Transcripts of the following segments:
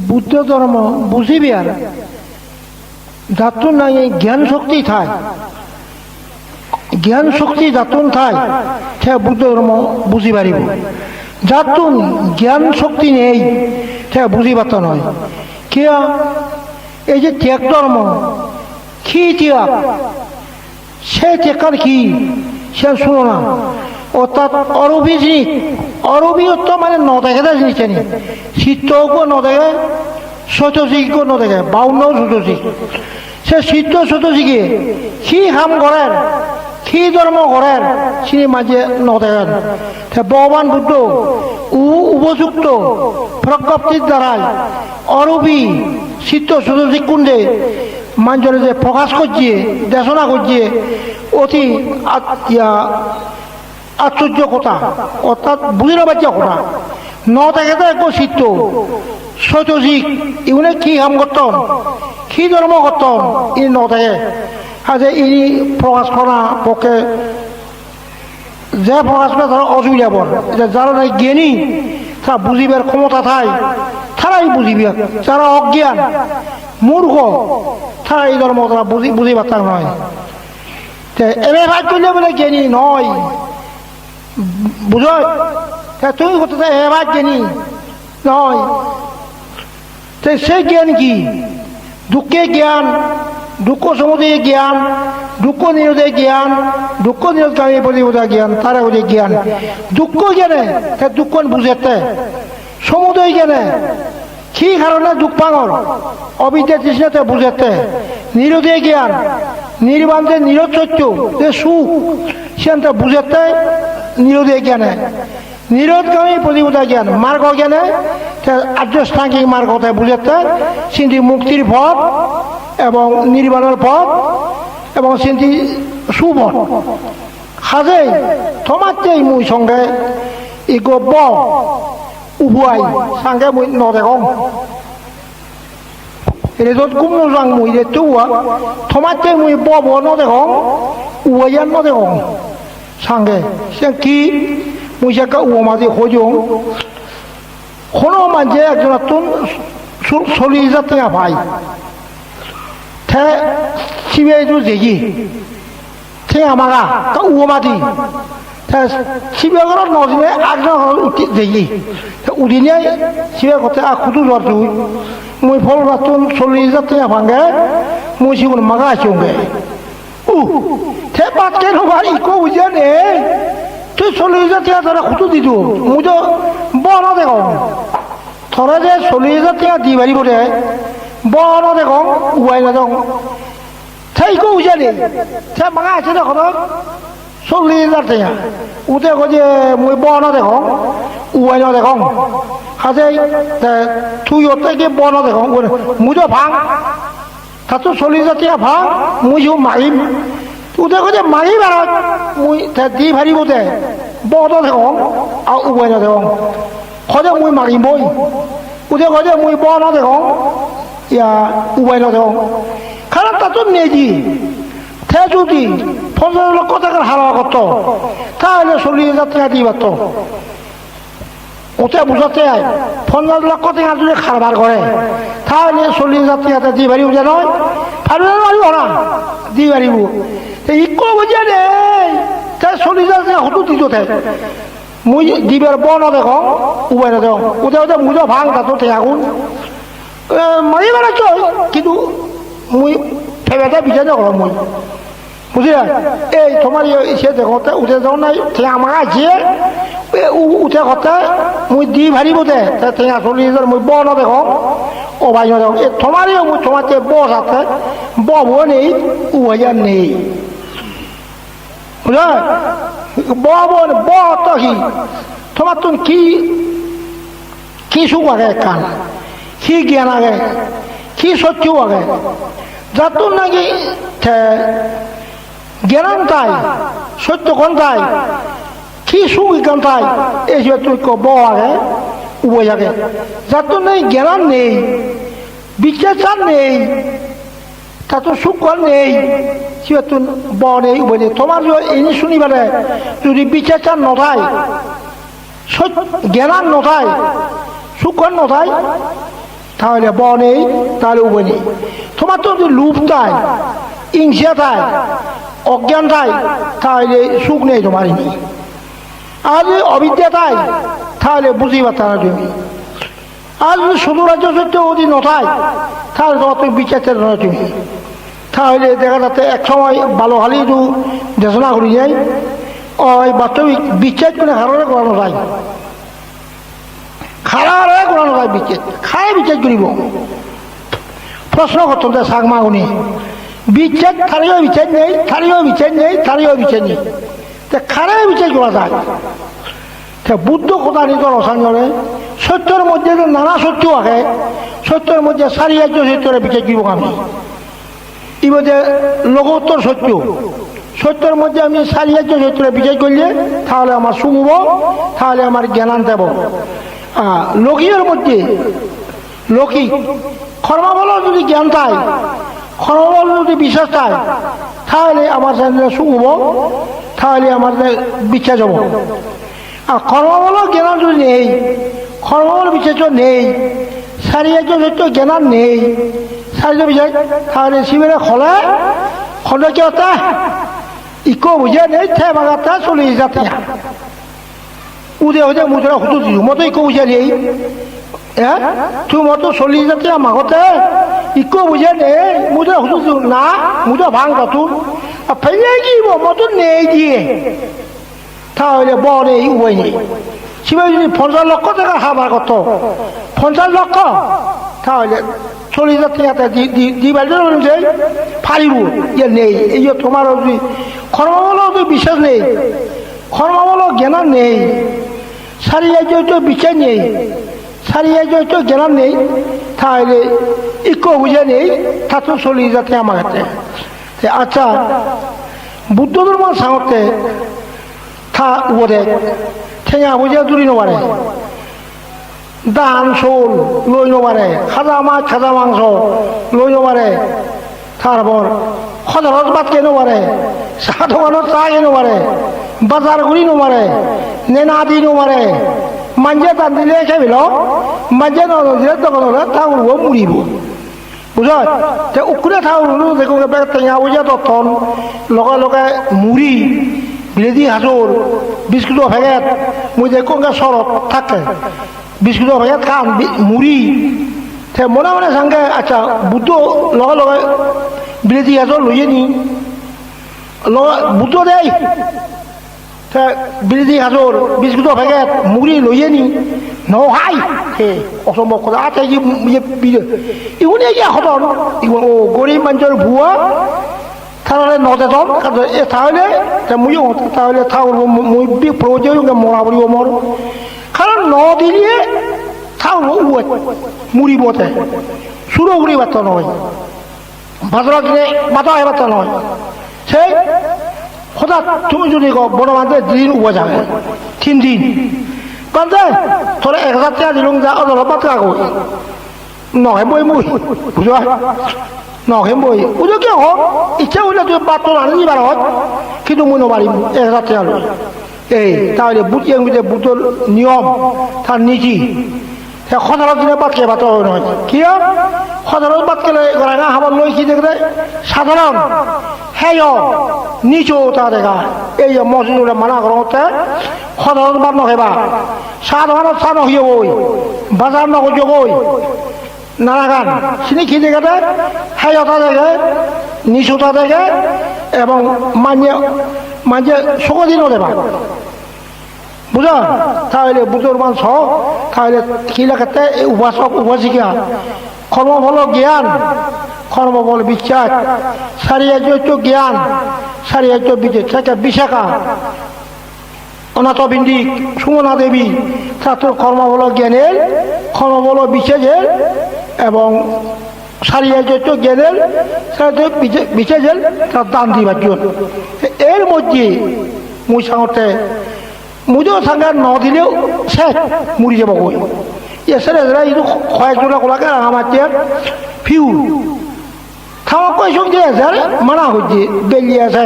বুদ্ধ ধর্ম বুঝিবি আর যাতুন নাই জ্ঞান শক্তি থাই জ্ঞান শক্তি যাতুন থাই সে বুদ্ধ ধর্ম বুঝি পারিব যাতুন জ্ঞান শক্তি নেই সে বুঝি পাত নয় কিয়া এই যে ত্যাগ ধর্ম কি ত্যাগ সে ত্যাগার কি সে শুনো না অর্থাৎ অরবি জিনিস অরবি অর্থ মানে নদেখা জিনিস জানি শীতকও নদেখে শতশিকও নদেখে 52 শতশিক সে শীত শতশিকে কি কাম করেন কি ধর্ম করেন সিনি মাঝে নদেখেন ভগবান বুদ্ধ উপযুক্ত প্রজ্ঞপ্তির দ্বারাই অরবি শীত শতশিক কুণ্ডে মানুষের যে প্রকাশ করছে দেশনা করছে অতি আশ্চর্য কথা অর্থাৎ বুঝিতে পারছে কথা ন থেকে তো একটু শীত শতশিক ইউনে কি কাম করতেন কি ধর্ম করতেন ই ন থেকে আজ ইনি প্রকাশ করা পক্ষে যে প্রকাশ করে তারা অসুবিধা পড় যারা নাই জ্ঞানী তারা বুঝিবার ক্ষমতা থাই তারাই বুঝিবে যারা অজ্ঞান মূর্খ তারা এই ধর্ম তারা বুঝি পারতাম নয় এমএ ভাগ করলে বলে জ্ঞানী নয় বুঝ তুমি করতে এবার জ্ঞানী নয় সেই জ্ঞান কি দুঃখে জ্ঞান দুঃখ সমুদয় জ্ঞান দুঃখ নিরোধের জ্ঞান দুঃখ নিরোধকামী প্রতিবোধা জ্ঞান তারা হচ্ছে জ্ঞান দুঃখ জ্ঞানে দুঃখ বুঝেতে সমুদয় জ্ঞানে কি কারণে দুঃখ পাঙর অবিদ্যা তৃষ্ণাতে বুঝেতে নিরোধের জ্ঞান নির্বাণে নিরোধ সত্য যে সুখ সেটা বুঝেতে নিরোধের জ্ঞানে নিরোধগামী প্রতিবোধা জ্ঞান মার্গ জ্ঞানে আর্যস্থাঙ্গিক মার্গ বুঝেতে সিন্ধি মুক্তির পথ এবং নির্বাণের পথ এবং সিন্ধি সুপথ সাজে থমাতেই মুই সঙ্গে ইগো ব উবুয়াই সঙ্গে মুই নদেখ রেজত গুম নজাং মুই রে তুয়া থমাতে মুই ব নদেখ উয়াইয়ান নদেখ সঙ্গে সে কি মুই সে উমাদি হজং কোনো মাঝে একজন তুন 40,000 টাকা পাই থে সিবিআই তো দেখি থে আমারা তো উমাদি সিবিআই ঘর নদিনে একজন দেখি উদিনে সিবিআই কথা খুদু জ্বর তুই মুই ফল তুন 40,000 টাকা ভাঙে মুই সিগুন মাগা আসুঙ্গে থে বাতকে নবার ইকো বুঝে নে তুই 40,000 টাকা তারা খুঁজু দিত মুই তো বন দেখ থরে যে 40,000 টাকা দি পারিব দে বন দেখ উয়াই না দেখ থে ইকো বুঝে নে থে মাগা আছে দেখ 40,000 টাকা উঠে যে মুই বন দেখ উয়াই না দেখ হাজে তুই ওতে গিয়ে বন দেখ মুই তো ভাঙ তা তো 40,000 টাকা ভাঙ মুই যে মারিম উদে যে মারি বেড়াত মুই দি ভারিব দে বদ দেখ আর উবাই না দেখ খজে মুই মারিম বই উদে যে মুই ব না দেখ ইয়া উবাই না দেখ কারণ তা তো নেজি থে যদি 50 লক্ষ টাকার হারা করত তাহলে 40,000 টাকা দি পারত ওতে বুঝাতে 50 লক্ষ টাকা যদি খারবার করে তাহলে 40,000 টাকা দি পারিব যে নয় পারিব না দি পারিব ইকো বুঝে নে 40,000 টাকা হতো দিত মুই দিবার ব না দেখ উবাই না দেখ ওতে মুই ভাঙ তা তো আগুন মারি বেড়াচ্ছ কিন্তু মুই ফেবেটা বিচার দেখ মুই বুঝলি এই তোমার সে দেখতে উঠে যাও নাই আমার আছে উঠে কথা মুই দি ভারিব দে 40,000 মুই ব না দেখ ও ভাই না দেখ তোমারই মুই তোমার বস আছে বব নেই উবাইয়া নেই বুঝলে ব তো কি তোমার তুমি কি সুখ আগে কান কি জ্ঞান আগে কি সত্য আগে যাত নাকি জ্ঞান তাই সত্য কোন তাই কি সুখ জ্ঞান তাই এই তুই ব আগে উবই আগে যাত নেই জ্ঞান নেই বিচার নেই তা তো সুখ নেই সিহতুন ব নেই উবই নেই তোমার এনে শুনিবারে যদি বিচার নথায় জ্ঞান নথায় সুখ নথায় তাহলে ব নেই, তাহলে উভয় নেই। তোমার তো যদি লোভ তাই, হিংসা তাই, অজ্ঞান তাই, তাহলে সুখ নেই তোমারই নেই। আর যদি অবিদ্যা তাই, তাহলে বুঝি পারত না তুমি। আর যদি শুধু রাজ্য সত্য যদি নথায়, তাহলে তোমার তুমি বিচারতে না তুমি। তাহলে দেখা যাচ্ছে এক সময় ভালো হালি একটু দেশনা করি যায়, ওই বাস্তবিক বিচার করে হারারে করানো যায়, খারারে করানো যায় বিচার, খারাপ বিচার করিব। প্রশ্ন করতো যে সাগমা উনি বিচার থারিও বিচার নেই, থারিও বিচার নেই, থারিও বিচার নেই, খারাপ বিচার করা যায়। বুদ্ধ কথা নিত রসায়নে সত্যের মধ্যে নানা সত্য আগে, সত্যের মধ্যে সারি রাজ্য সত্যের বিচার দিব আমি। ইবদে লোকোত্তর সত্য, সত্যের মধ্যে আমি সারি রাজ্য সত্যের বিচার করলে তাহলে আমার শুনব, তাহলে আমার জ্ঞান দেব। লৌকিকের মধ্যে লৌকিক কর্মবল যদি জ্ঞান পায়, কর্মবল যদি বিশ্বাস পায়, তাহলে আমার শুনব, তাহলে আমার বিশ্বাস হব। আর কর্মবল জ্ঞান যদি নেই, কর্মবল বিশ্বাস নেই, সারিয়ার্য সত্য জ্ঞান নেই, সারিজ বিচার, তাহলে শিবিরে খলে খলে কি হতা ইকো বুঝে নেই, থে বাগাতা চলে যাতে উদে হতে মুদ্রা হুতু দিও মতো ইকো বুঝে নেই। হ্যাঁ তুই মতো 40,000 মাগতে ইকো বুঝে নেই, মুদ্রা হুতু দিও না, মুদ্রা ভাঙ তুন ফেলে গিয়ে মতো নেই দিয়ে, তাহলে বড় এই উভয় নেই। শিবাই যদি 50 লক্ষ টাকা খাবার কত 50 লক্ষ, তাহলে 40,000 টাকা দিবার জন্য ফারিব ইয়ে নেই। এই যে তোমার যদি কর্মবল বিশ্বাস নেই, কর্মবল জ্ঞান নেই, সারিয়ার্য বিচার নেই, সারিয়ার্য জ্ঞান নেই, তাহলে ইকো বুঝে নেই, তা তো 40,000 টাকা আমার হাতে। আচ্ছা বুদ্ধ ধর্ম সামর্থ্যে থা উবরে ঠেঙা বুঝে দূরি নবারে, দান শোল লই নবারে, খাজা মাছ খাজা মাংস লই নবারে, তারপর সদরত ভাত কে নবারে, চাহ দোকানত চাহ কে নবারে, বাজার ঘুরি নবারে, নেনা দি নবারে, মাঞ্জে দান দিলে খেবিল, মাঞ্জে নদিলে দোকানলে তা উড়ব মুড়িব, বুঝ উকুরে থা উড়লো দেখো টেঙা বুঝে তখন লগে লগে মুড়ি বিলেদি হাজর বিস্কুটের প্যাকেট মুই যে কোনটা সরব থাকে বিস্কুটের প্যাকেট খান মুড়ি মনে মনে সঙ্গে আচ্ছা বুদ্ধ লগে লগে বিলেদি হাজর লইয়ে নি বুদ্ধ দেয় বিলেদি হাজর বিস্কুটের প্যাকেট মুড়ি লইয়ে নি নহাই অসম্ভব কথা। আচ্ছা ইগুনে গিয়া হতন ও গরিব মানুষের ভুয়া তাহলে নদে দম তাহলে মুই তাহলে থাকব মুই প্রয়োজন মরা পড়ব মর, কারণ ন দিলে থাকব মুড়ি বতে সুরো উড়ি বার্তা নয়, বাজার কিনে মাথা হয় বার্তা নয়। সেই হঠাৎ তুমি যদি বড় বান্ধে দিন উবে যাবে 3 দিন বান্ধে তোরা 1,000 টাকা দিলুম যা অজল বাচ্চা কই নয় বই মুই বুঝ নহেম বই বুঝো কি হোক ইচ্ছা হইলে তুই পাত্র আনি বার হত, কিন্তু মুই নবারিম 1,000 টাকা লই। এই তাহলে বুঝিয়ে বুঝে বুদ্ধর নিয়ম তার নীতি সদরত দিনে বাদ খেয়ে বাতো নয় কি সদরত বাদ খেলে গড়াঙা হাবার লই কি দেখে সাধারণ হ্যাঁ নিচু তা দেখা এই মসজিদ মানা করতে সদরত বাদ নখেবা সাধারণত চা নহিয়ে বই বাজার নগজ বই নানা গান চিনি কি দেখে হ্যাঁ দেখে নিচুতা দেখে এবং মাঝে মাঝে সকদিনও দেবা বুঝ। তাহলে বুঝোর মানুষ তাহলে কি লাগাতে উপাসক উপাসিকা কর্মফল জ্ঞান, কর্মফল বিশ্বাস, সারিয়ার্য জ্ঞান, সারিয়ার্য বিশাখা অনাথ বিন্দিক সুমনা দেবী তার কর্মফল জ্ঞানের, কর্মফল বিশ্বাসের এবং সারিয়ার্য জ্ঞানের বিশ্বাসের তার দান দিবার জন্য। এর মধ্যে মুই সাথে মুজো সাঙ্গা ন দিলেও শেষ মুড়ি যাব কই এসে এই কয়েকজনা কোলাকে আমার ফিউ থামা কই সব দিয়ে আছে মানা হচ্ছে বেলিয়ে আছে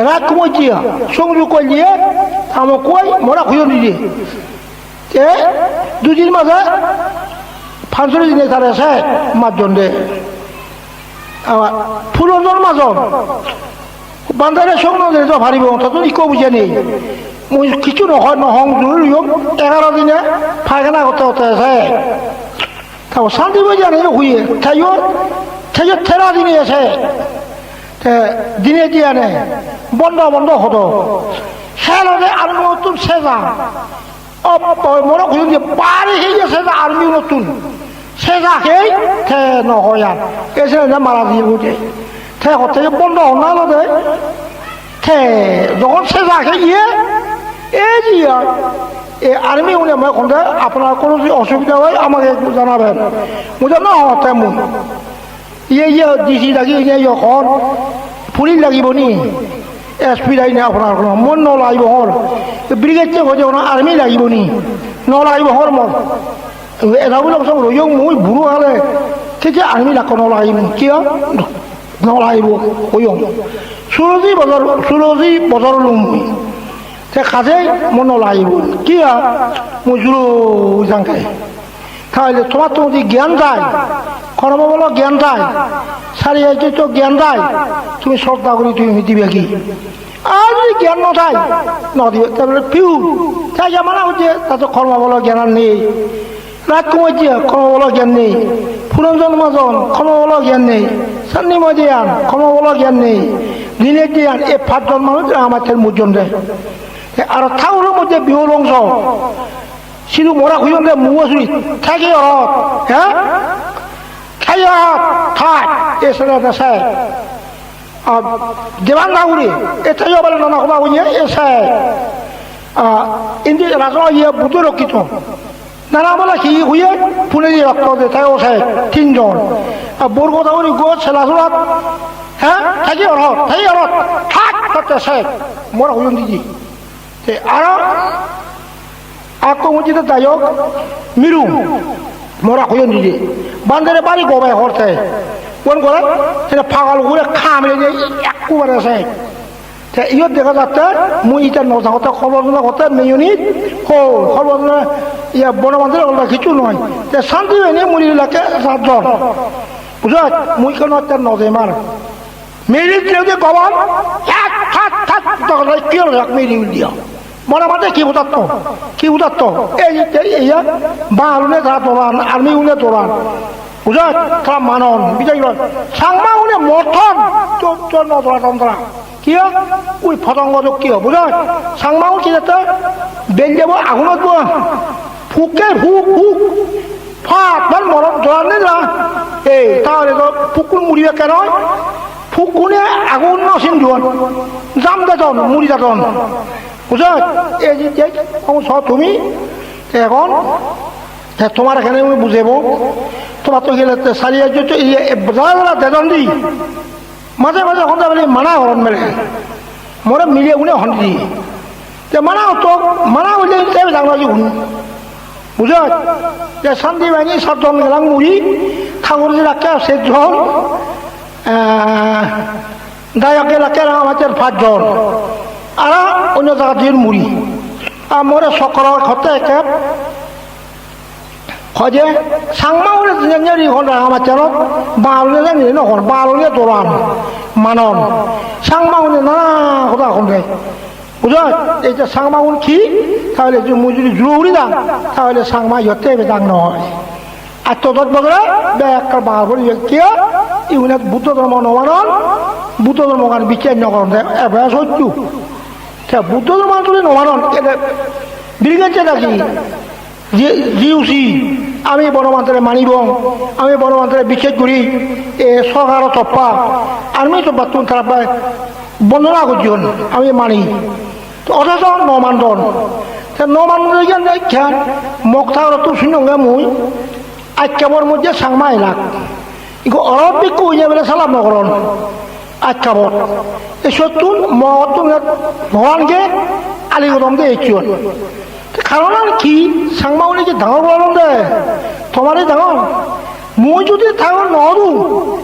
রাত কমছি সংযোগ করলিয়ে থামো কই মোরা খুঁজো দিদি 2 দিন মাঝে ফাংশনে দিনে তার আছে মাঝজন দে ফুলজন মাজন বান্দারে সঙ্গে দিলে তো ভারিব তখন ইকো বুঝে নেই মই কিছু নহয় নহং জরুরি 11 দিনে পায়খানা করতে হতে আছে তাও শান্তি বুঝে নেই হুইয়ে তাইও তাইও 13 দিনে আছে দিনে দিয়ে আনে বন্ধ বন্ধ হতো সেলতে আর নতুন সেজা মনে খুঁজুন যে পারে সেই সেজা আর্মি নতুন সেজা সেই থে নহয় আর এসে মারা দিয়ে বুঝে থে হতে বন্ধ হন না থে যখন সেজা খেয়ে এই যে আর্মি উনি মই কোনটা আপনার কোনো যদি অসুবিধা হয় আমাকে একটু জানাবেন বুঝে না তেমন ইয়ে ডিসি লাগি এখন পুলিশ লাগিব নি এসপি লাগি না আপনার কোনো মন নলাগিব হল ব্রিগেড চেক হয়েছে কোনো আর্মি লাগিব নি নলাগিব হল মন এটা বলে সব রইও মই বুড়ো হলে ঠিক আর্মি লাগ নলাগিব কিয় নলাগিব হইও সুরজি বজর লুম মই কাজে মন নলাগিব কিয় মই জুড়ো জাঙ্কে তাহলে তোমার তো যদি জ্ঞান যায় কর্মবল জ্ঞান দেয় সারি তো জ্ঞান দেয় তুমি শ্রদ্ধা করি তুমি দিবে কি আর যদি জ্ঞান নথায় নদিবে তারপরে পিউ তাই মানা হচ্ছে তাতে কর্মবল জ্ঞান আর নেই রাত কমাইছে কর্মবল জ্ঞান নেই পুরঞ্জন মাজন কর্মবল জ্ঞান নেই সান্নি মজিয়ান কর্মবল জ্ঞান নেই দিনে দিয়ান এই 5 জন মানুষ আমার মুজন দেয় আর ঠাকুরের মধ্যে বিহুর অংশ শুধু মরা খুঁজন দেয় মুসুরি থাকি অরত হ্যাঁ খাইয়াত থাক এসে দেশে দেবান নাগুরি এটাই বলে নানা কথা বুঝিয়ে এসে ইন্দি রাজা ইয়ে বুধ রক্ষিত নানা বলে কি হুয়ে পুনে দিয়ে রক্ত দে তাই ওসে 3 জন বোর কথা বলি গো ছেলাছুলাত হ্যাঁ থাকি অরত থাক করতে সে মরা খুঁজন দিদি আর আকমজিতে দায়ক মিরু মরা খুঁজন দিদি বান্দারে বাড়ি গবাই হরতে কোন করে সেটা ফাগল করে খামলে যে একবারে আছে ইয়ত দেখা যাচ্ছে মুই ইটা নজাগতে খবর হতে মেয়নিত খবর ইয়া বনবান্ধের ওটা কিছু নয় শান্তি হয়নি মুড়িলাকে 7 জন বুঝা মুই কেন নজে মার মেরিট লেগে গবান কি হল মেরি দিয়া মনে মাঝে কি উদাত্ত এই বাংলা তারা তোলান আর্মি উনে তোলান বুঝা তারা মানন বিজয় সাংমা উনে মঠন তোর নতরা তন্ত্রা কি ওই ফটঙ্গ কি বুঝা সাংমা কি যাতে বেল যাব আগুনত ফুকে ফুক ফাট ভাল মরম জোয়ার নে যা এই তাহলে তো ফুকুর মুড়িবে কেন ফুকুনে আগুন নসিন জোয়ান জাম যাতন মুড়ি যাতন বুঝা এই যে তুমি এখন তোমার এখানে আমি বুঝেব তোমার তো গেলে সারিয়ে যারা দেজন দি মাঝে মাঝে হন্ডা বলে মানা হরণ মেলে মরে মিলিয়ে উনি হন্দি মানা হতো মানা হইলে জানা যে শুন বুঝা যে শান্তি বাহিনী 7 জন গেলাম মুড়ি ঠাকুর যে রাখে 7 জন দায়কে রাখে আমাদের 5 জন আর অন্য জায়গা দিয়ে মুড়ি আর মরে সকলের ঘরতে একে হজে সাংমা উনি জিনিয়ারি হল আমার চেনত বাউলে জানি নহন বাউলে তোরান মানন সাংমা উনি নানা কথা শুনবে বুঝা এই যে সাংমা উন কি তাহলে মুই যদি জুড়ি দাম তাহলে সাংমা ইহতে বেদাং নহয় আর তত বগলে বেকার বাউল কিয় ইউনাত বুদ্ধ ধর্ম নমানন বুদ্ধ ধর্ম গান বিচার নকরন এবার সত্য বুদ্ধ ধর্ম তুলে নমানন বিরিগেছে নাকি জিউসি আমি বনমান্তরে মানিব আমি বনমান্তরে বিচ্ছেদ করি এ সরকার তপ্পা আর্মি তপ্পা তুমি তারা বন্দনা করছেন আমি মানি অথচ নমান্দন নমান্দন খ্যান মক্তার তো শুনে মুই আখ্যাবর মধ্যে সাংমা এলাক ইগো অরব বিক্ষু হয়ে যাবে সালাম নকরণ আখ্যাবর এই সত্যুন মহত্ব ভগবানকে আলিগদম দিয়ে এসছিলেন কারণ আর কি সাংমা উনি যে ডাঙর বলন দে তোমারই ডাঙর মই যদি ডাঙর নহরু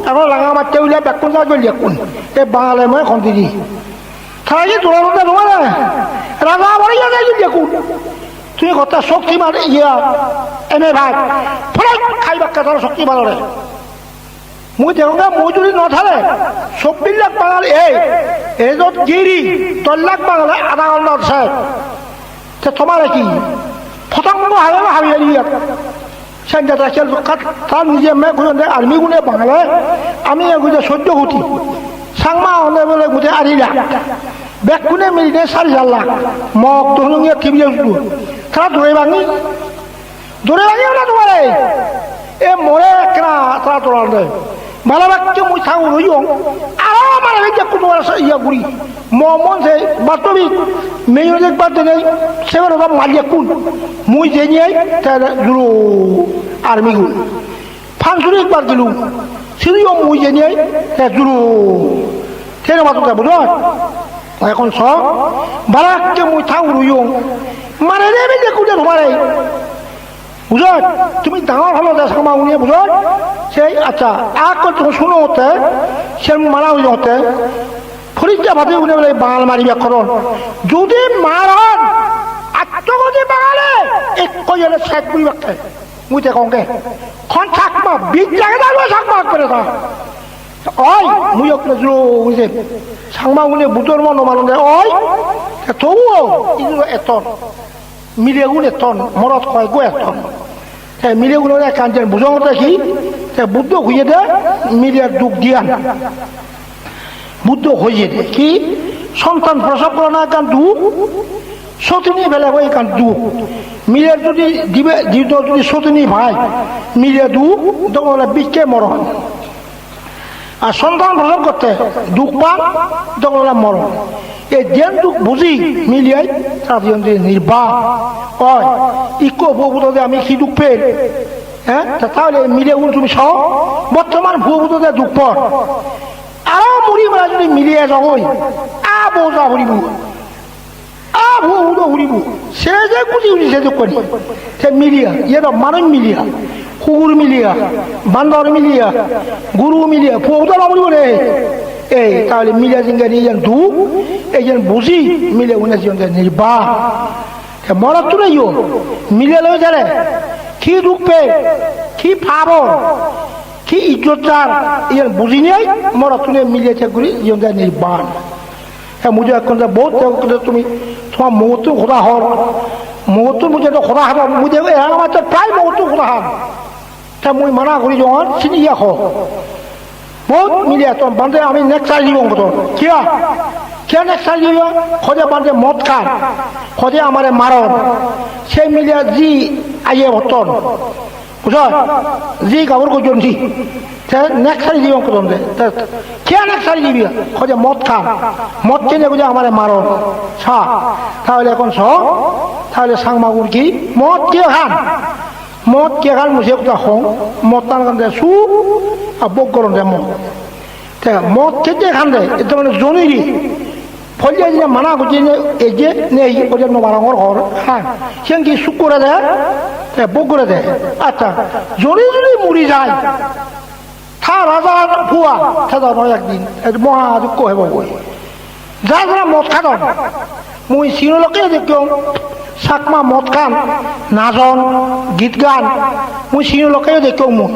এখন লাগা মাত্তে উলিয়া বেকুন যা গেল দেখুন এই বাঙালি মই খন্তি দি থাকি তোলা দে নহয় রাজা বাড়ি যায় দেখুন তুমি কথা শক্তিমান ইয়া এনে ভাগ ফরাক খাইবা কাটার শক্তি বাড়ে মুই দেখোগা মুই যদি নথালে 24 লাখ বাঙালি এই যত গিরি 10 লাখ বাঙালি আধা ঘন্টা আছে তোমার কি ফটাঙ্গ হাবে হাবি ইয়া সেটা রাখেল তার নিজে মে গুনে আর্মি গুনে বাঙালি আমি এগুলো 14 কোটি সাংমা হলে বলে গুতে আড়িলা ব্যাগ গুনে মিলিয়ে 4 লাখ মগ ধনুঙে টিভি তারা দৌড়ে ভাঙি ওরা তোমার এ মরে কেনা তারা তোলার দেয় ভালো বাক্য মুই থাকু রইং আরো মানে তোমার ইয়া গুড়ি মন সে বাস্তবিক মেয়ে একবার দিনে সেবার ওরা মালিয়া কুন মুই যে নিয়ে জুড়ো আর্মি গুল ফাংশনে একবার গেলু সেদিও মুই যে নিয়ে জুড়ো সেটা মাত্র বুঝো এখন সব ভালো বাক্য মুই থাকু রইং মানে রে কুটে তোমার বুঝো তুমি ডাঙর হলো দেশমা উনিয়ে বুঝো সেই আচ্ছা আগ তুমি শুনো হতে সে মারা হয়ে হতে ফরিদা ভাবে উনি বলে বাঙাল মারিবা করন যদি মারন আত্মগতি বাঙালে এক কইলে শেখ বুই বাক্কে মুই তে কংকে খন থাকবা 20 জায়গা দাও থাকবা করে তা ওই মুই ওকে জুলো বুঝে সাংমা উনি বুতর মন মানন ওই তবুও ইজু এতন মিলে গুনে টন মরত কয় গো এতন মিলে গুলো কাঞ্চন বুঝো দেখি বুদ্ধ হইয়ে দে মিলিয়ার দুঃখ দিয়া বুদ্ধ হইয়ে দে কি সন্তান প্রসব করে না কান দুঃখ সতিনী বেলা ওই কান দুঃখ মিলের যদি দিবে যদি সতিনী ভাই মিলে দুঃখ তখন বিকে মরণ আর সন্তান প্রসব করতে দুঃখ পান তখন মরণ এই যেন দুঃখ বুঝি মিলিয়ে তার নির্বাহ হয় ইকো ভূভূততে আমি কি দুঃখ পেয়ে হ্যাঁ তাহলে মিলে তুমি সহ বর্তমান ভূভূততে দুঃখ পর আরো মুড়ি মেলা যদি মিলিয়ে যাবই বোঝা হরিব ভূভূত হরিব সে যে বুঝি সে যে করি সে মিলিয়া ইয়ে তো মানুষ মিলিয়া কুকুর মিলিয়া বান্দর মিলিয়া গুরু মিলিয়া ভূভূত বলিব রে এই তাহলে মিলিয়া জিঙ্গা নিয়ে যান দুঃখ এই যেন বুঝি মিলে উনি নির্বাহ মরত তো নেই মিলে লই যারে কি দুঃখ পে কি পাব কি ইজ্জতদার ইয়ার বুঝি নেই মরত তুলে মিলিয়েছে ঘুরি ইয়ে নির্বাণ হ্যাঁ মুঝে এখন বহুত তুমি তোমার মহত্ব খোদা হর মহত্ব মুঝে তো খোদা হব মুঝে আমার তো প্রায় মহত্ব খোদা হব তা মুই মানা করি যখন চিনি ইয়া বহুত মিলিয়ে তো বান্ধে আমি নেক্সট সাইজ দিব কত কিয়া কে নেক্সট সাইজ দিব খোঁজে বান্ধে মদ খান খোঁজে আমারে মারণ সেই মিলিয়ে জি আইয়ে বর্তন বুঝো জি কাপড় করছেন জি নেক্সট সাইজ দিব কত কে নেক্সট সাইজ দিবি খোঁজে মদ খান মদ কিনে বুঝে আমারে মারণ ছা তাহলে এখন ছ তাহলে সাংমাগুর কি মদ কে খান মদ কে খান মুছে কথা হং মদ টান খান দে সু আর বক করন দে মদ খেতে খান দে এটা মানে জনিরি ফলিয়া যে মানা করছে এই যে নেই ওদের নবারঙর ঘর হ্যাঁ সে কি সুখ করে দেয় বক করে দেয় আচ্ছা জনি যদি মরি যায় থা রাজার ফুয়া খেদা নয় একদিন মহা দুঃখ হব বই যা যারা মদ খাদ মুই চিরলোকে দেখো চাকমা মদ খান নাচন গীত গান মুই চিরলোকেও দেখো মুই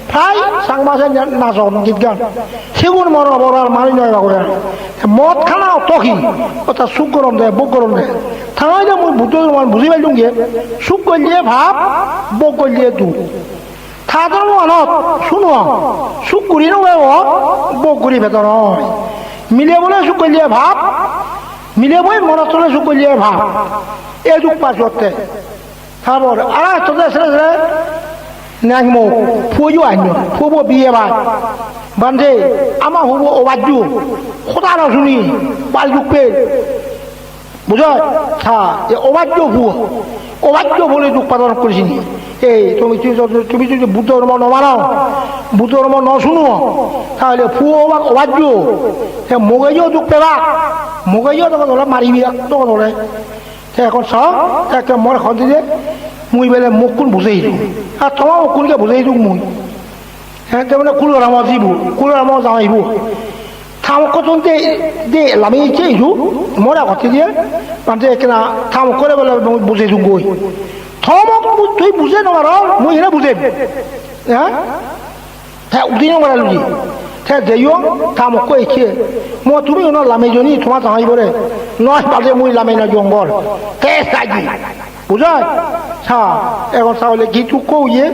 প্রায় চাকমাছে নাচন গীত গান সেগুন মর বরার মানি নয় বাবু মদ খানা অতকি ওটা সুখ গরম দেয় বুক গরম দেয় থানায় যে মুই বুঝতে বুঝি পাইলুম গে সুখ করলিয়ে ভাব বুক করলিয়ে দু থাকার মানত শুনো সুখ করি নয় বুক করি ভেতর হয় মিলে বলে সুখ করলিয়ে ভাব মিলে বই মনত চলে সুখ করলিয়ে ভাব এই যুগ পাস করতে তারপর আর তোদের ছেলে ন্যাংমো ফুজো আইন ফুবো বিয়ে ভাই বান্ধে আমার হবো অবাজ্য খোদা না শুনি বাল যুগ পে বুঝ অবাজ্য ভুয়ো অবাজ্য বলে যুগ পালন করেছি এই তুমি যদি বুদ্ধ ধর্ম নমানো বুদ্ধ ধর্ম ন শুনো তাহলে ফুয়ো অবাজ্য মগেজও যুগ পেবা মগেজও তখন ধরে মারিবি তখন ধরে এখন সব একে মর খন্দি যে মুই বেলে মুখ কোন বুঝেই দিও আর তোমার কোনকে বুঝেই দিও মুই হ্যাঁ মানে কুলোর আমার দিব কুলোর আমার যাওয়াইব থাম কত দে লামি ইচ্ছে ইছু মরা ঘটি দিয়ে মানে কিনা থাম করে বলে বুঝে গই থমক তুই বুঝে নমার মুই এনে বুঝে হ্যাঁ হ্যাঁ উদিন মারালুজি হ্যাঁ যাইও থামক কইছে মই তুমি ওনার লামে জনি তোমার চাহাই বলে নয় বাজে মুই লামে না জঙ্গল তে সাজি বুঝায় হ্যাঁ এখন তাহলে কিছু কইয়ে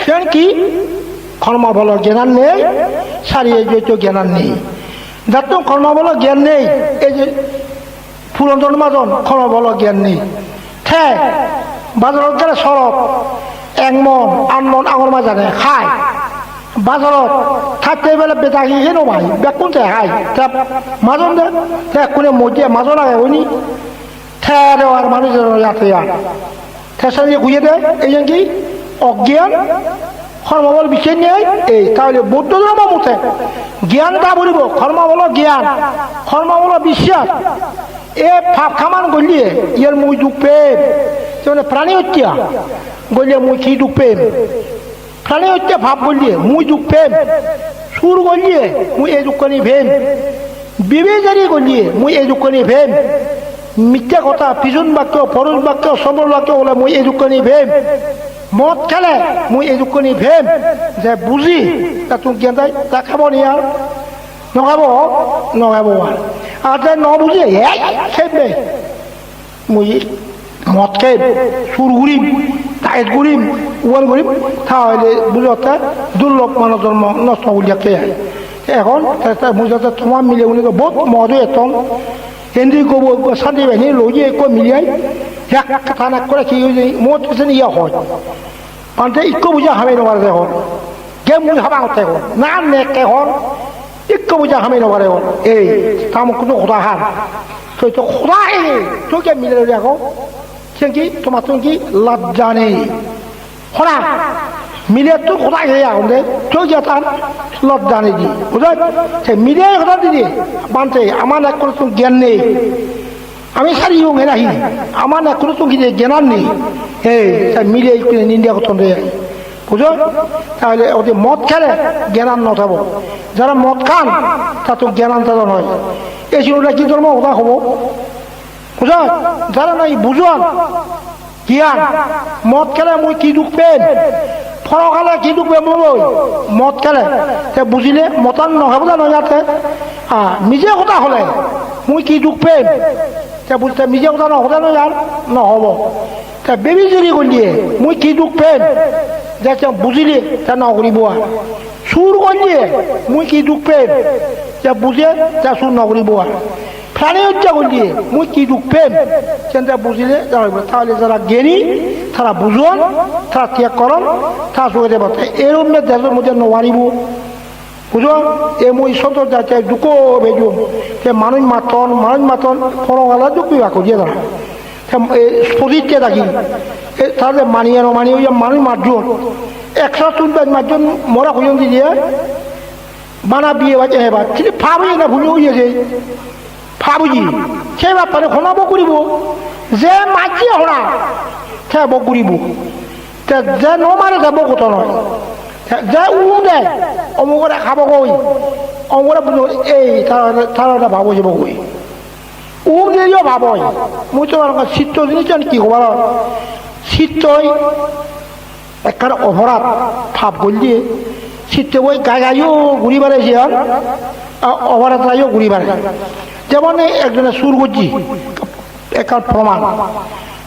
সেন কি কর্ম বল জ্ঞান নেই সারিয়ে যেত জ্ঞান নেই যার তো কর্ম বল জ্ঞান নেই এই যে পুরন্তন মাজন কর্ম বল জ্ঞান নেই হ্যাঁ বাজারত গেলে সরব 1 মন 8 মন আঙুর মাজানে খায় বাজারত থাকতে বেলা বেতাকি হেন ভাই বেকুনতে খায় মাজন দে কোনে মধ্যে মাজন আগে উনি ঠেরে আর মানুষের ইয়াতে ঠেসারিয়ে ঘুরিয়ে দেয় এই যে কি অজ্ঞান কর্মবল বিচার নেই এই তাহলে বৌদ্ধ ধর্ম মতে জ্ঞানটা বলিব কর্ম বল জ্ঞান কর্ম বল বিশ্বাস এ ফাপ খামান গলিয়ে ইয়ার মুই দুঃখ পেম মানে প্রাণী হত্যা গলিয়ে মুই কি দুঃখ পেম প্রাণী হত্যা ভাব গলিয়ে মুই দুঃখ পেম সুর গলিয়ে মুই এই দুঃখ নি ভেম বিবেচারি গলিয়ে মুই এই দুঃখ নি ভেম মিথ্যা কথা পিছন বাক্য পরশ বাক্য সবল বাক্য বলে মুই এই দুঃখ নি ভেম মদ খেলে মুই এই দুঃখ নি ভেম যে বুঝি তা তুমি জ্ঞান তা খাব নি আর নখাব নখাব আর যে ন বুঝি খেপবে মুই মদ খেয়ে সুর ঘুরিম টাইট ঘুরিম ওয়ান ঘুরিম তাহলে বুঝতে দুর্লভ মানব জন্ম নষ্ট বলিয়া খেয়ে এখন বুঝতে তোমার মিলে উনি বহুত মদ এতম হিন্দি কব শান্তি বাহিনী লইয়ে কো মিলিয়াই এক থানা করে কি মদ পিছনে ইয়া হয় পান্তে ইকো বুঝা হামে নবার দে হন গে মুই হাবা হতে হন না নেকে হন ইকো বুঝা হামে নবারে হন এই তাম কোনো খোদা হার তো তো খোদা হে তো কে মিলে দেখো কি তোমার তুমি কি লজ্জা নেই খোদা মিলে তো খোদা হে আউন্ডে তো কে তার লজ্জা নেই দি বুঝা সে মিলে খোদা দিদি বানতে আমার এক কোনো জ্ঞান নেই আমি সারি হোক এরাহি আমার না কোনো তুমি জ্ঞান নেই এই মিলে নিন্দা করতেন রে বুঝো তাহলে ওদের মদ খেলে জ্ঞান নথাব যারা মদ খান তা তো জ্ঞান তারা নয় এই ছিল কি ধর্ম ওটা হব বুঝো যারা নাই বুঝন জ্ঞান মদ খেলে মুই কি দুঃখ পেন ফল খালে কি দুঃখ পেম মদ খেলে বুঝিলে মতান নহাব না ইয়াতে নিজে কথা হলে মুই কি দুঃখ পেম বুঝতে নিজে কথা নহতে না ইয়ার নহব তা বেবি যদি করলিয়ে মুই কি দুঃখ পেম যে বুঝিলে তা নকরিব সুর করলিয়ে মুই কি দুঃখ পেম যে বুঝে তা সুর নকরিব প্রাণী হত্যা করলিয়ে মুই কি দুঃখ পেম সেটা বুঝিলে তাহলে যারা জ্ঞানী তারা বুঝন তারা ত্যাগ করন তারা চলে দেব এরম দেশের মধ্যে নোৱাৰিব বুঝো এ মুই সত যাতে দুঃখ বেজুম সে মানুষ মাতন ফরগালা দুঃখ বিভাগ করিয়ে দাঁড়া স্পরিতকে থাকি তাহলে মানিয়ে নমানিয়ে মানুষ মাতজন 100 মাতজন মরা খুঁজন দিয়ে বানা বিয়ে বাজে এবার ঠিক ফাবুই না ভুলে হয়েছে ফাবুজি সে ব্যাপারে শোনাব করিব যে মাঝি হরা সে বক করিব যে নমারে যাব কত নয় যে দে অমুকরে খাব কই অমুকরে এই তারা ভাব যাব কই দিয়েও ভাব মুই তো চিত্ত জিনিস কি খবর চিত্তই একখান অপরাধ ভাব করলি চিত্ত বই গাইও ঘুরি বেড়াইছে আর অপরাধ গাইও ঘুরি বেড়াই যেমন একজনে সুর করছি একখান প্রমাণ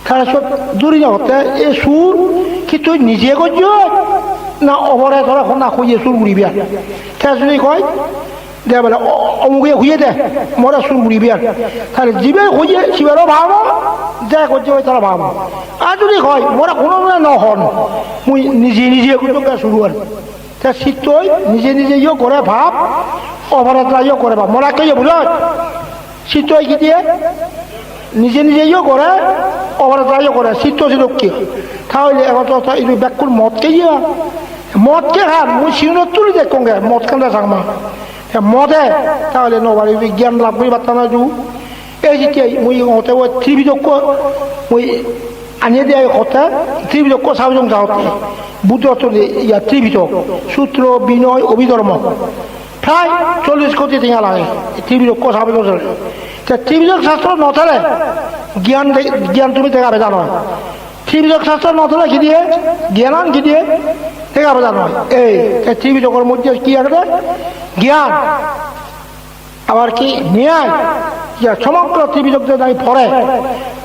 তারা সব দূরে হতে এই সুর কি তুই নিজে করছ না অপরাধ ধরা না খুঁজে সুর ঘুরিবি আর সে যদি কয় দে বলে অমুকে খুঁজে দে মরা সুর ঘুরিবি আর তাহলে জীবে খুঁজে শিবেরও ভাবো যা করছে ওই তারা ভাবো আর যদি কয় মরা কোনো নহন মুই নিজে শুরু আর তা শীতই নিজে ইয়ে করে ভাব অপরাধরা ইয়ে করে ভাব মরা কে বুঝ শীতই কি দিয়ে নিজে ইয়ে করে অপরাধরা ইয়ে করে শীত ছিল কি তাহলে এখন তো এই ব্যাকুল মদকে ইয়ে মদকে খান মুই সিউনত তুলি দেখোগে মদ খান্দা থাকমা মদে তাহলে নবারি জ্ঞান লাভ করি পারতাম না জু এই যে মুই হতে ওই ত্রিবিধক্ষ মুই আনিয়ে দিয়ে কথা ত্রিবিধক্ষ সাবজং যাওয়াতে বুদ্ধ ইয়া ত্রিবিধ সূত্র বিনয় অভিধর্ম প্রায় 40 কোটি টিকা লাগে ত্রিবিধক কথা বলে ত্রিবিধক শাস্ত্র নথলে জ্ঞান তুমি দেখাবে জানো ত্রিবিধক শাস্ত্র নথলে কি দিয়ে জ্ঞান কি দিয়ে দেখাবে জানো এই ত্রিবিধকের মধ্যে কি আছে জ্ঞান আবার কি ন্যায় সমগ্র ত্রিবিধক যে পড়ে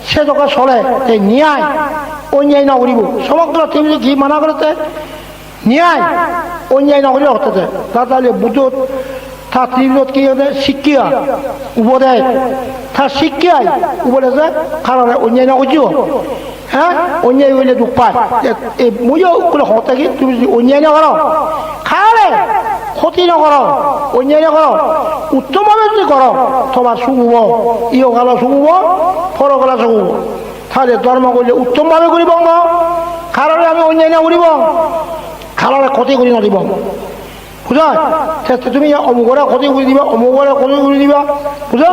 সে যখন চলে এই ন্যায় অন্যায় নকরিব সমগ্র ত্রিবিধক কি মানা করেছে ন্যায় অন্যায় নকরিব হতেছে তাহলে বুদ্ধ তার ত্রিবিধক কি শিক্ষা উপদেশ তার শিক্ষায় উপদেশে কারণ অন্যায় নকরিব হ্যাঁ অন্যায় হইলে দুঃখ পায় এই মূল্য করে হতে কি তুমি যদি অন্যায় না করো খালে ক্ষতি নকর অন্যায় নকর উত্তমভাবে যদি করো তোমার সুখ হব ইহকাল সুখ হব পরকাল সুখ হব তাহলে ধর্ম করলে উত্তমভাবে করিব খালে আমি অন্যায় না করিব খালে ক্ষতি করি নদিব বুঝা তুমি অমুকরে ক্ষতি করে দিবা অমুকরে ক্ষতি করে দিবা বুঝা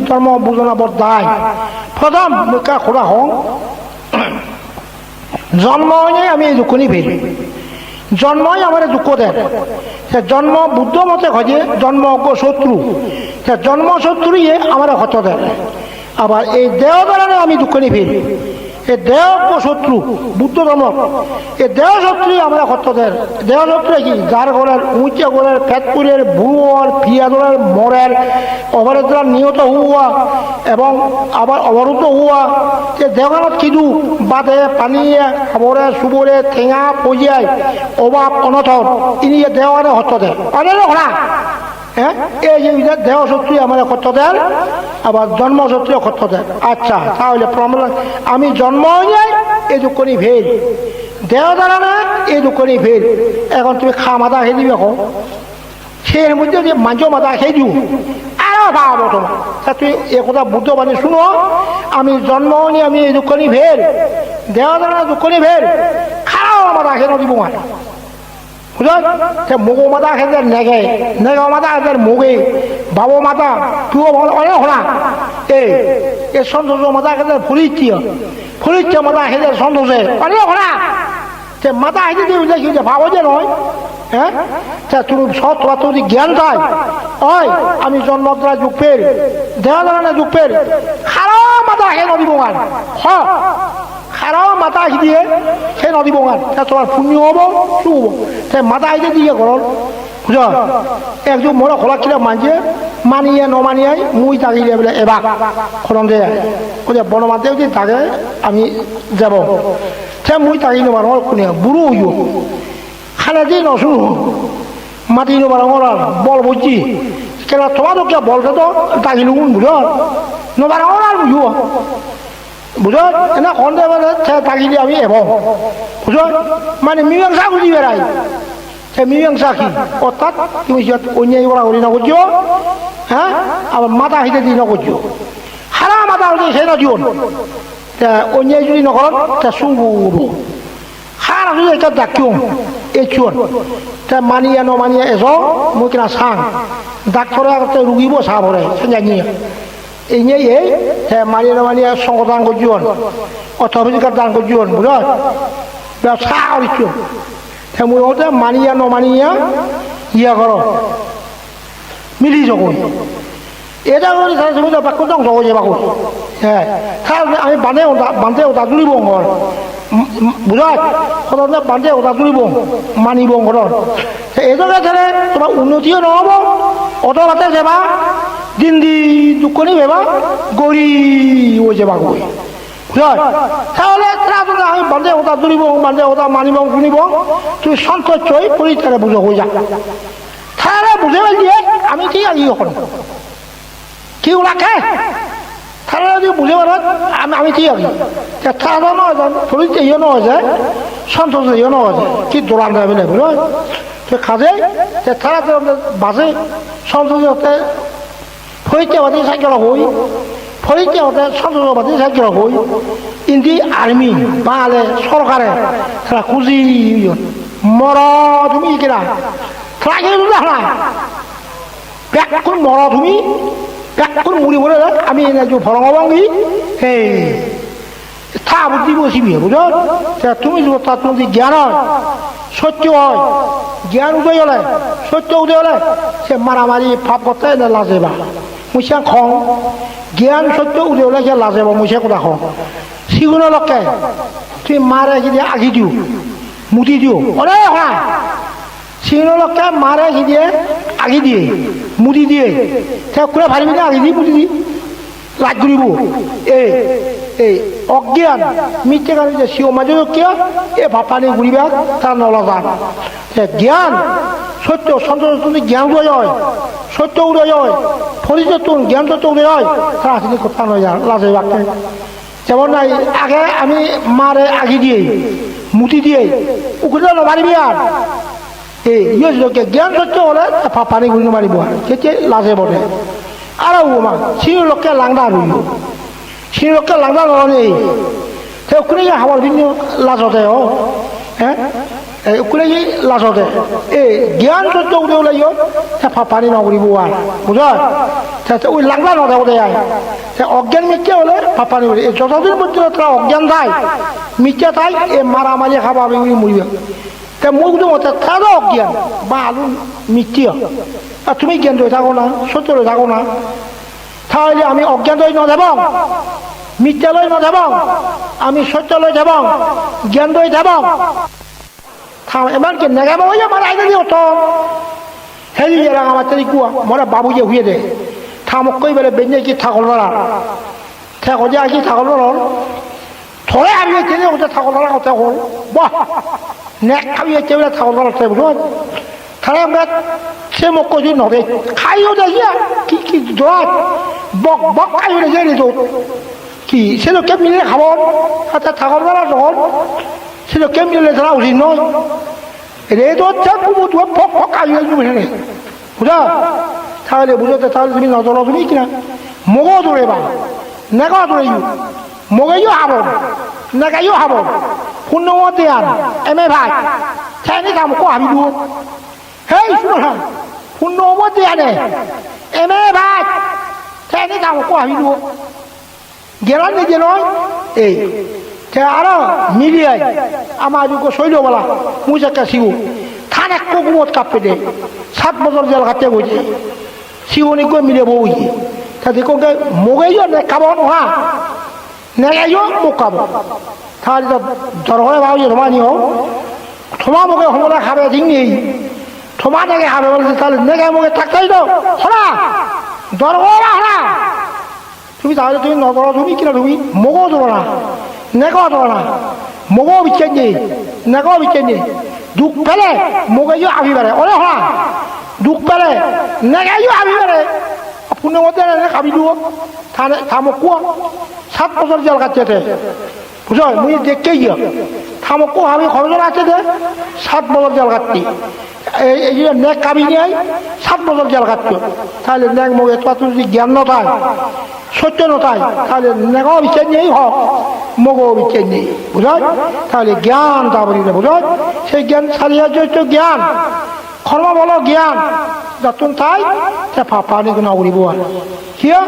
ধর্ম বুঝনা বড় দায় প্রথম খোলা হং জন্ম হয়ে আমি এই দুঃখ নিয়ে ফেরি জন্মই আমার দুঃখ দেয় জন্ম বুদ্ধ মতে খোঁজে জন্ম শত্রু জন্ম শত্রু ইয়ে আমার হত দেয় আবার এই দেহ দ্বারা আমি দুঃখ নিয়ে ফেরি এই দেহ শত্রু বুদ্ধ ধর্ম এই দেহ শত্রু আমরা হত দেয় দেহ শত্রু কি যার ঘরের উঁচে ঘরের ফেতপুরের ভুয়োর ফিয়াদরের মরের অবরের দ্বারা নিহত হওয়া এবং আবার অবরুদ্ধ হওয়া যে দেহখানত কিদু বাদে পানিয়ে খাবরে চুবরে ঠেঙা পজিয়ায় অভাব অনথন ইনি দেহরে হত দেয় অনেক ঘোড়া হ্যাঁ এই যে দেহ শত্রু আমার কত দেন আবার জন্ম শত্রু কত দেন আচ্ছা তাহলে আমি জন্ম হয়ে যাই এই দুঃখনি ভেল দেহ দ্বারা না এই দুঃখনি ভেল এখন তুমি খা মাথা খেয়ে দিবে এখন সে মধ্যে যে মাঝো মাথা খেয়ে দিও আরো ভাবো তোমার তুই এ কথা বুদ্ধ বাণী শুনো আমি জন্ম হয়নি আমি এই দুঃখনি ভেল দেহ দ্বারা দুঃখনি ভেল খাও মাথা খেয়ে দিব মানে মগো মাথা খেতে নেগে নেগা মাথা খেতে মুগে বাবু মাথা তুই অনেক হলা এই সন্তোষ মাথা খেতে ফুলিচ্ছ মাথা খেতে সন্তোষে অনেক হলা সে মাথা খেতে দিয়ে ভাবো যে নয় হ্যাঁ তুমি সৎ যদি জ্ঞান পায় ওই আমি জন্মদ্রা যুগ ফের দেহ ধরনের যুগ ফের খারাপ মাথা খেয়ে নদী আর খারাপ মাথা আহি দিয়ে সেই নদী বঙার তোমার পুণ্য হব শু হব সে মাথা আইতে দিয়ে ঘর বুঝ একজন মোড়া খোলা ছিল মানছে মানিয়ে নমানিয়ে মুই তাকিলে বলে এবার খরণ দিয়ে বনমাতেও যে তাকে আমি যাব সে মুই তাকি নেবার কোনে বুড়ো হইব খালে দিয়ে নশুন মাটি নেবার আর বল বুঝছি কেন তোমার তো কে বলছে তো তাকিলু বুঝ নবার আর বুঝব বুঝো এনে খন্ডে বলে তাকিলে আমি এবং বুঝো মানে মীমাংসা বুঝি বেড়াই সে মীমাংসা কি অর্থাৎ তুমি অন্যায় করা হলি না করছো হ্যাঁ আবার মাথা হিতে দিয়ে নকরছো হারা মাথা হলে সে নজন অন্যায় যদি নকর তা সুবুরু হারা যদি এটা ডাকিও এই চুন তা মানিয়া নমানিয়া এসো মই কিনা চাং ডাক্তরে আগতে রুগীব চাহ ভরে সে জানিয়ে এই নিয়ে হ্যাঁ মানিয়ে নামানিয়ে সংগদান করছুন অর্থবিকার দান করছুন বুঝল ব্যবসা করছুন হ্যাঁ মই হতে মানিয়া নমানিয়া ইয়া কর মিলি যখন এটা করে তাহলে তুমি তো বাক্য ধ্বংস হয়ে যাবা হ্যাঁ তাহলে আমি বান্ধে ওটা তুলিব ঘর বুঝাই সদানে বান্ধে ওটা তুলিব মানিব ঘর এজনে তাহলে তোমার উন্নতিও নহব অত বাতে যাবা দিন দি দুঃখনি ভেবা গড়ি হয়ে যাবা গই বুঝাই তাহলে আমি বান্ধে ওটা তুলিব বান্ধে ওটা মানিব শুনিব তুমি সন্তোষ হয়ে পরিষ্কারে বুঝো হয়ে যা তাহলে বুঝে দিয়ে আমি কি আগে এখন কি ওলাকে তাহলে যদি বুঝে পারো আমি কি আগে তারা নয় পরিচয় ইয়ে নয় যায় সন্তোষ ইয়ে নয় যায় কি দোলান যাবে না বুঝলো সে খাজে তারা বাজে সন্তোষ হতে পরিচয় বাদী সাইকেল হই পরিচয় হতে সন্তোষ বাদী সাইকেল হই ইন্দি আর্মি বাঙালি সরকারে তারা খুঁজি মর তুমি কিনা তারা কিন্তু দেখা ব্যাকুল মর তুমি ব্যাকুল মুড়ি বলে আমি ভরঙ্গি হে থা বুদ্ধি বসিবি বুঝো তুমি তার যদি জ্ঞান হয় সত্য হয় জ্ঞান উদয় হলে সত্য উদয় হলে সে মারামারি ভাব করতে লাজে বা মুসা খং জ্ঞান সত্য উদয় হলে সে লাজে বা মুসা কথা খং সিগুণ লকে তুমি মারে যদি আগি দিও মুটি দিও অরে হা সিগুণ লকে মারে দিয়ে আগি দিয়ে মুটি দিয়ে সে কোনে ভাবিবি না আগি দি মুটি দি লাজ ধরিব এই অজ্ঞান মিথ্যে কারণে যে শিও মাঝে কিয় এ ভাপানি ঘুরিবা তার নলজান জ্ঞান সত্য সন্তোষ জ্ঞান উদয় হয় সত্য উদয় হয় ফরিচতুন জ্ঞান সত্য উদয় হয় তারা আসলে কথা নয় যান লাজে বাক্যে যেমন নাই আগে আমি মারে আগি দিয়ে মুটি দিয়ে উকুলে নমারিবি আর এই ইয়ে জ্ঞান সত্য হলে ভাপানি ঘুরি মারিব আর তেতিয়া লাজে বলে আর মা সিও লোককে লাংদা রইল সিও লোককে লাংদা নয় ওখানে হাওয়ার ভিন্ন লাজতে হ্যাঁ ওখানে লাজতে এই জ্ঞান সত্য উঠে ওলাই পানি নকরিব আর বুঝ ওই লাংদা নথাকতে অজ্ঞান মিথ্যা হলে পানি উঠে যতদিন পর্যন্ত তারা অজ্ঞান যায় মিথ্যা তাই এই মারামারি খাবা মরিব মুখ মতে তারা অজ্ঞান বা আলু মিথ্যা আর তুমি জ্ঞান ধরে থাকো না সত্য ধরে থাকো না তাহলে আমি অজ্ঞান ধরে ন যাব মিথ্যা লই ন যাব আমি সত্য লই যাব জ্ঞান ধরে যাব এমনকি নেগাব হয়ে আমার আইনে দিও তো হেলি এরা আমার তারি কুয়া মরা বাবু যে হুয়ে দে থামক কই বলে বেঞ্জে কি থাকল না থাকো যে আগে থাকল না থরে আমি তেলে ওটা থাকল না কথা হল বাহ নেক খাইয়ে চেয়ে থাকল না বুঝো তাহলে আমরা সে মোক কই নবে খাইও দেখিয়া কি কি দোয়াত বক বক খাইও দেখে নি তো কি সে তো কেমনি খাব আচ্ছা থাকল না তখন সে তো কেমনি তারা উচিত নয় রে তো কুমুর ফক ফক খাইও বুঝে বুঝা তাহলে বুঝতে তাহলে তুমি নজর তুমি কিনা মগো দৌড়ে বা নেগা দৌড়াইও মগাইও হাব নেগাইও হাব শূন্য মতে আর এমে ভাই চাইনি কাম কো হাবি দু হেই শুনো না শূন্য মতে আনে এমে ভাই চাইনি কাম কো হাবি দু গেলাম নিজে নয় এই আরো মিলিয়াই আমার যুগে শৈল বলা মুজ একটা শিবু থান এক কুমত কাঁপে দে 7 বছর জেল খাতে বইছে শিবনি গৈ মিলে বই তাতে কোকে মগাইও নে খাব নোহা নেগাইও মোক খাব তাহলে জ্বর হয়ে ভাবছি থমা নিও থমা মোকে সময় খাবে ঠিক নেই থমা নেগে খাবে বলছে তাহলে নেগাই মোকে থাকতেই তো হরা জ্বর হয়ে হরা তুমি তাহলে তুমি নজর তুমি কিনা তুমি মগো ধরো না নেগাও ধরো না মগো বিচ্ছেদ নেই নেগাও বিচ্ছেদ নেই দুঃখ ফেলে মগাইও আবি পারে ওরে হরা দুঃখ পেলে নেগাইও আবি পারে পুণ্য মধ্যে খাবি দিব থামক কুয়া 7 বছর জেল কাটছে বুঝো মুই দেখতে গিয়ে থামক কো আমি খরচ আছে দে 7 বছর জেল কাটতি এই যে নেক কাবি নিয়ে 7 বছর জেল কাটছো তাহলে নেক মগে তো যদি জ্ঞান নথায় সত্য নথায় তাহলে নেগাও বিচার নেই হোক মগো বিচার নেই বুঝো তাহলে জ্ঞান তা বলি বুঝো সেই জ্ঞান সারিয়া হচ্ছে জ্ঞান কর্ম বলো জ্ঞান যতন তাই সে পানি গুণা উড়িব আর কিয়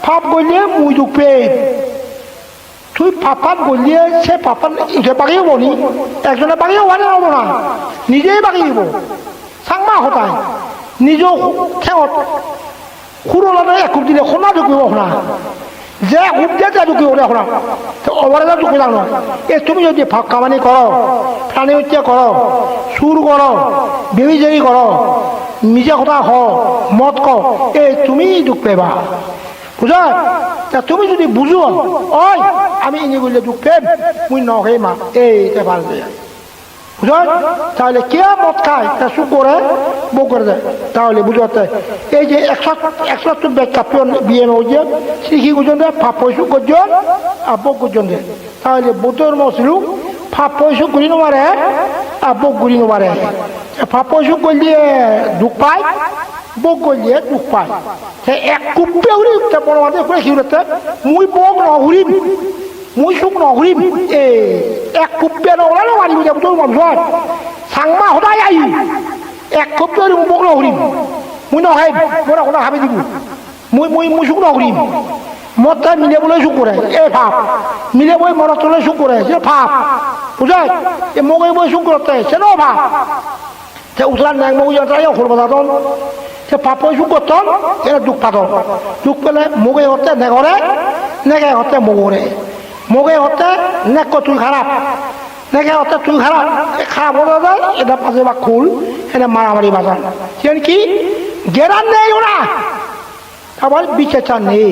পাপ করলে মুই দুঃখ পেয়ে তুই পাপান করলে সে পাপান উঠে বাগিয়ে বনি একজনে বাগিয়ে হওয়া হবো না নিজেই বাগিয়ে দিব চাংমা হতায় নিজেও ঠেঙত সুরলানে একুব দিলে সোনা ঢুকিব শোনা যে একুব দিয়ে যা ঢুকিব দে শোনা অবরাজা ঢুকি যাও নয় এই তুমি যদি ভাগ কামানি করো প্রাণী হত্যা করো চুর করো বেবিচারি করো নিজে কথা হ মদ ক এই তুমি দুঃখ পেবা বুঝা তুমি যদি বুঝো ওই আমি ইনি বললে দুঃখ পেম মুই নহে মা এইটা ভাল বুঝো তাহলে কে মদ খায় তা চুপ করে বউ করে দেয় তাহলে বুঝতে এই যে 170 ব্যাগ কাপিয়ন বিয়ে হয়েছে শিখি গুজন দেয় ফাপ পয়সু করজন আর বক গুজন দেয় তাহলে বোতর মশলুক ফাপ পয়সু ঘুরি নোমারে আর বক ঘুরি নোমারে ফাপ পয়সু করলে দুঃখ পায় বক করলে দুঃখ পায় এক কুপে উড়ি বড় মাঝে করে খিউরেতে মুই বক নঘুরিম মুই সুখ নঘুরিম এক কুপে নগলানো মারিব যাব তোর মনসর চাংমা সদায় আই এক কুপে বক নঘুরিম মুই নহাই মোর কোনো হাবি দিব মুই সুখ নঘুরিম মদটা মিলে বলে সুখ করে এই ভাব মিলে বই মরত তোলে সুখ করে সে ভাব বুঝায় এ মগে বই সুখ করতে সেটাও ভাব সে উতলার ন্যাং মগু যাত্রায় অখল বাজাতন সে পাপ বই সুখ করতন এটা দুঃখ পাতন দুঃখ পেলে মগে হতে নেগরে নেগে হতে মগরে মগে হতে নেক তুই খারাপ নেগে হতে তুই খারাপ খারাপ হতে যায় এটা পাশে বা খুল এটা মারামারি বাজার সে কি গেরান নেই ওরা আবার বিচার নেই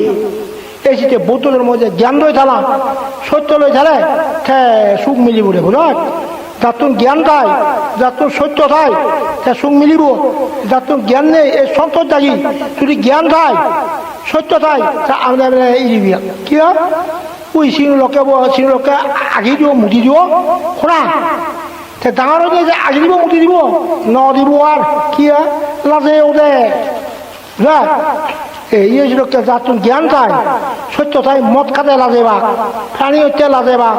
এই শীতে বৌদ্ধ ধর্ম যে জ্ঞান লই থালা সত্য লই থালে সে সুখ মিলিব রে বুঝল যার তোর জ্ঞান থাই যার তোর সত্য থাই সে সুখ মিলিব যার তোর জ্ঞান নেই এই সন্তোষ থাকি যদি জ্ঞান থাই সত্য থাই তা আমি এড়িবি কি ওই সিনো লোকে আগি দিব মুঠি দিব শুনা সে ডাঙৰ যে আগি দিব মুঠি দিব ন দিব আর কি লাজে ওদে বুঝল এই লোকটা যার তোর জ্ঞান থাই সত্য থাই মদ খাতে লাজে বাঘ প্রাণী হতে লাজে বাঘ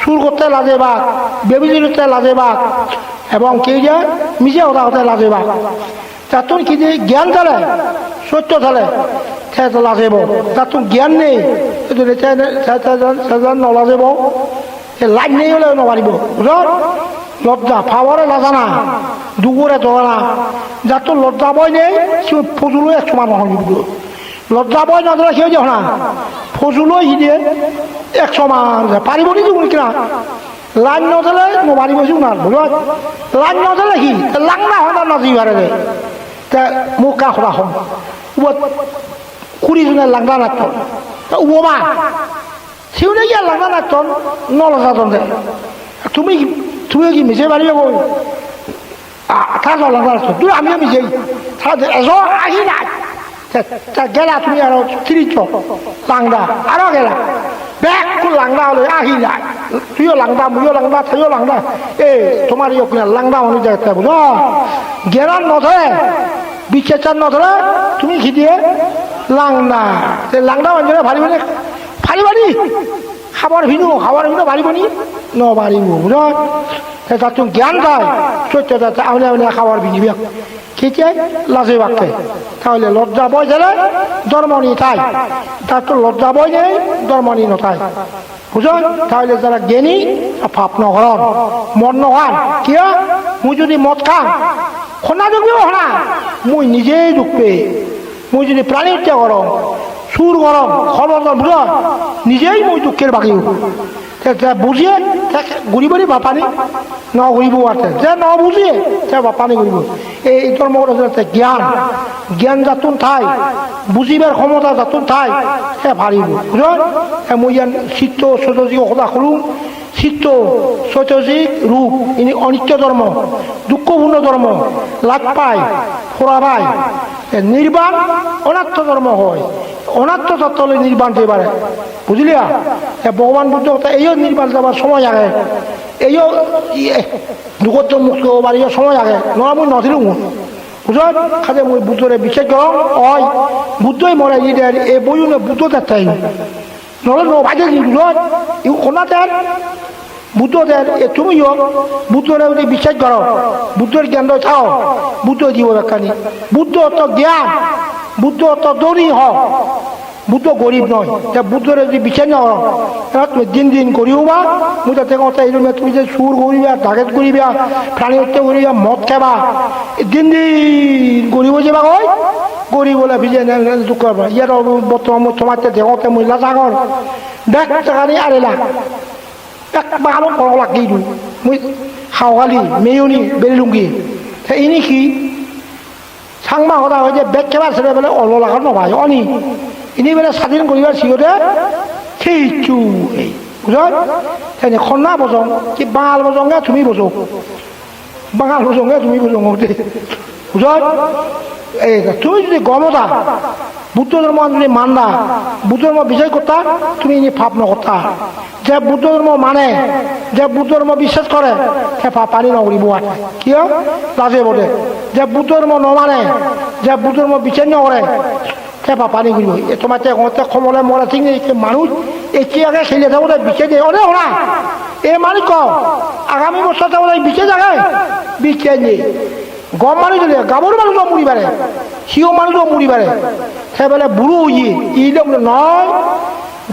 সুর করতে লাজে বাঘ বেবিজি হতে লাজে বাঘ এবং কে যে মিশে ওরা হতে লাজে বাঘ যার তোর কি যে জ্ঞান থালে সত্য থালে সে লাজেব যার তোর জ্ঞান নেই নলাজেব লাইন নেই হলে নবারিব বুঝল লজ্জা ফাওয়ারে লাজানা দুপুরে ধরা যার তোর লজ্জা বই নেই সে ফজুলো একশো মান হল লজ্জা বই না ধরা খেয়ে যাও না ফজুলো দিয়ে 100 মান পারিব নি দিব কিনা লাইন নধলে নবারিব না বুঝল লাইন নধলে কি লাংনা হয় না নাজিবারে দে তা মুখ কা খোলা হম কুড়ি জনের লাংনা নাচন উমা সেও নাকি আর লাংনা নাচন নলজাতন দে তুমি কি মিশে পারিবে বই থাকো লাংনা নাচন তুই আমিও মিশাই এজন আহি নাই গেলা তুমি আরো 30 লাংদা আরো গেলা ব্যাগ লাংদা হলে আহি যায় তুইও লাংদা মুইও লাংদা থাইও লাংদা তোমার লাংদা অনুযায়ী বুঝ গেরান নধরে বিচার নধরে তুমি খিদিয়ে লাংদা লাংদা মানুষ ভারিবনি ফারিবানি খাবার ভিনো ভারিবনি নবারিব বুঝ তার তুমি জ্ঞান পায় সত্যতা আহলে আহলে খাবার ভিনিবি খেতে লাজে বাক্যে তাহলে লজ্জা বই গেলে ধর্মনি তাই তার তো লজ্জা বই নেই ধর্মনি নথায় বুঝল তাহলে যারা জ্ঞানী পাপ নহরণ মদ নহান কিয় মুই যদি মদ খাম খনা ঢুকবিব হনা মুই নিজেই ঢুকবে মুই যদি প্রাণী হত্যা গরম সুর গরম খবর বুঝল নিজেই মুই দুঃখের বাকি বুঝিয়ে ঘুরিবনি বাপানি ন ঘুরিব আছে যে ন বুঝিয়ে সে বাপানি ঘুরিব এই ধর্ম জ্ঞান যাতুন ঠাই বুঝিবার ক্ষমতা যাতুন ঠাই সে ভারিব বুঝল মই ইয়ান চিত্ত চৈতজিক কথা কলো চিত্ত চৈতজিক রূপ ইনি অনিত্য ধর্ম দুঃখপূর্ণ ধর্ম লাভ পায় ফোরা পায় নির্বাণ অনাত্ম ধর্ম হয় অনাত্ম তত্ত্বলে নির্বাণ হতে পারে বুঝলিয়া ভগবান বুদ্ধ এইও নির্বাণ যাবার সময় আগে এইও দুঃখত মুক্ত হবার সময় আগে নয় মই নথিলো বুঝল খাতে মই বুদ্ধরে বিশেষ গরম হয় বুদ্ধই মরে এই বইও বুদ্ধ দেখতে নহলে নভাইতে বুঝল ইউ কোনা দেন বুদ্ধ দেন তুমিও বুদ্ধরে যদি বিশ্বাস করো বুদ্ধের জ্ঞান চাও বুদ্ধ দিব ব্যাখ্যানি বুদ্ধ অত জ্ঞান বুদ্ধ অত দৌড়ি হোক বুদ্ধ গরিব নয় বুদ্ধরে যদি বিচার না করো তুমি দিন করিবা মুই তাতে কথা এই তুমি যে সুর করিবা ডাকেত করিবা প্রাণী হত্যা করিবা মদ খাবা দিন গরিব যাবা কয় গরিব বলে ভিজে দুঃখ করবা ইয়ার বর্তমান মই সমাজতে দেখতে মই লাজাগর দেখ টাকানি আড়াই লাখ একবারও কর লাগিয়ে দিওঁ মই খাওয়ালি মেয়নি বেলি লুঙ্গি ইনি কি চাংমা সদা হয় যে বেগ খেলা ছেড়ে বেলে অল লাখত নভাই অনি ইনি বেলে স্বাধীন করিবার সিগতে সেইটো এই বুঝল সেনে খন্না বজং কি বাঙাল বজংগে তুমি বজো বাঙাল বজংগে তুমি বজং বুঝল এই তুমি যদি গমতা বুদ্ধ ধর্ম যদি মানদা বুদ্ধ ধর্ম বিশ্বাস করতা তুমি ইনি পাপ নকর্তা যে বুদ্ধ ধর্ম মানে যে বুদ্ধ ধর্ম বিশ্বাস করে সে পানি নকরিব কিয় লাজে বটে যে বুদ্ধ ধর্ম নমানে যে বুদ্ধ ধর্ম বিচার নকরে সে পানি করিব তোমার খবরে মরে ঠিক নেই মানুষ এতিয়াকে খেলে থাকতে বিচার দিয়ে অরে ওরা এই মানুষ আগামী বছর থাকতে বিচার জায়গায় বিচার নেই গম মানুষ গাভৰু মানুষও মরি পারে সিও মানুষও মরি পারে সে বলে বুড়ো ইয়ে ইলে বলে নয়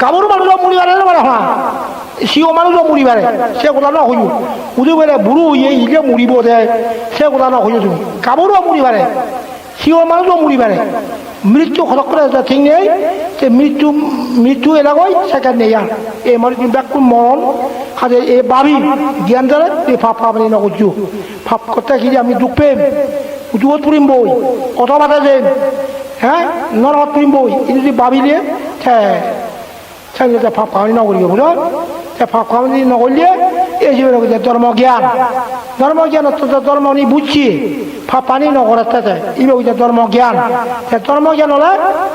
গাবর মানুষও মুড়ি বাড়ে না মানে হ্যাঁ সিও মানুষও মুড়ি বাড়ে সে কথা না হইব উদু বলে বুড়ো ইয়ে ইলে মুড়িব দেয় সে কথা না হইব তুমি গাবরও মুড়ি বাড়ে সিও মানুষও মুড়ি বাড়ে মৃত্যু হঠাৎ করে ঠিক নেই সে মৃত্যু এলাকায় সেখানে নেই আর এই মানে তুমি ব্যাকুল মরণ খাতে এ ভাবি জ্ঞান দ্বারা এই ফাপ ফাপানি না করছো ফাপ করতে কি আমি দুঃখ পেম উদুত পুরিম বই কথা বাতা যে হ্যাঁ নরহত পুরিম বই এই যদি ভাবিলে হ্যাঁ সেটা ফাপ খাওয়ানি নকরিব বুঝো সে ফাপ খাওয়ানি নকরলে এই যে ধর্মজ্ঞান ধর্ম নি বুঝছি ফাপ পানি নকরার তাতে ইবে হইতে ধর্মজ্ঞান সে ধর্মজ্ঞান হলে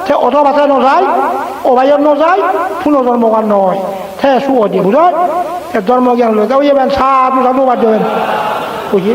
সে অত ভাষা নযায় অবায়ন নযায় পুনঃ ধর্মজ্ঞান নয় সে সুদি বুঝো সে ধর্মজ্ঞান হলে ওই যাবেন সাধু সাধু বাদ দেবেন বুঝি